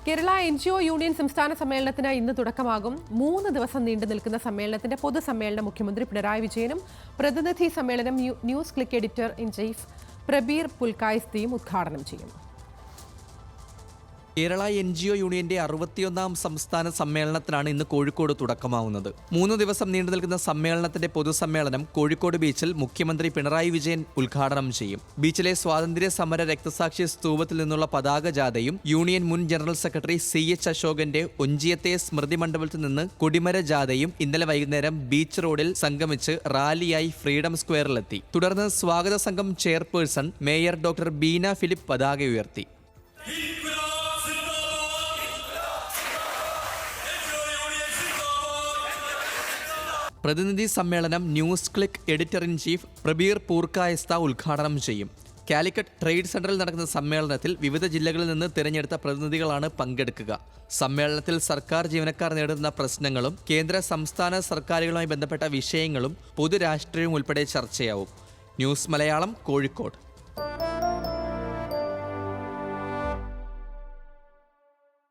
Kerala NGO union സംസ്ഥാന സമ്മേളനത്തിന് ഇന്ന് തുടക്കമാകും. 3 ദിവസം നീണ്ടു നിൽക്കുന്ന സമ്മേളനത്തിന്റെ പൊതുസമ്മേളനം മുഖ്യമന്ത്രി പിണറായി വിജയനും പ്രതിനിധി സമ്മേളനം news click editor in chief Prabir പുൽക്കായസ്തിയും ഉദ്ഘാടനം ചെയ്യും. കേരള NGO യൂണിയന്റെ 61ാം സംസ്ഥാന സമ്മേളനത്തിനാണ് ഇന്ന് കോഴിക്കോട് തുടക്കമാവുന്നത്. 3 ദിവസം നീണ്ടു നിൽക്കുന്ന സമ്മേളനത്തിന്റെ പൊതുസമ്മേളനം കോഴിക്കോട് ബീച്ചിൽ മുഖ്യമന്ത്രി പിണറായി വിജയൻ ഉദ്ഘാടനം ചെയ്യും. ബീച്ചിലെ സ്വാതന്ത്ര്യ സമര രക്തസാക്ഷി സ്തൂപത്തിൽ നിന്നുള്ള പതാക ജാഥയും യൂണിയൻ മുൻ ജനറൽ സെക്രട്ടറി CH അശോകന്റെ ഒഞ്ചിയത്തെ സ്മൃതി മണ്ഡപത്തിൽ നിന്ന് കൊടിമര ജാഥയും ഇന്നലെ വൈകുന്നേരം ബീച്ച് റോഡിൽ സംഗമിച്ച് റാലിയായി ഫ്രീഡം സ്ക്വയറിലെത്തി. തുടർന്ന് സ്വാഗത സംഘം chairperson mayor doctor Beena Philip പതാക ഉയർത്തി. പ്രതിനിധി സമ്മേളനം news click editor in chief Prabir Purkayastha ഉദ്ഘാടനം ചെയ്യും. കാലിക്കറ്റ് ട്രേഡ് സെന്ററിൽ നടക്കുന്ന സമ്മേളനത്തിൽ വിവിധ ജില്ലകളിൽ നിന്ന് തിരഞ്ഞെടുത്ത പ്രതിനിധികളാണ് പങ്കെടുക്കുക. സമ്മേളനത്തിൽ സർക്കാർ ജീവനക്കാർ നേരിടുന്ന പ്രശ്നങ്ങളും കേന്ദ്ര സംസ്ഥാന സർക്കാരുകളുമായി ബന്ധപ്പെട്ട വിഷയങ്ങളും പൊതുരാഷ്ട്രീയവും ഉൾപ്പെടെ ചർച്ചയാവും. ന്യൂസ് മലയാളം, കോഴിക്കോട്.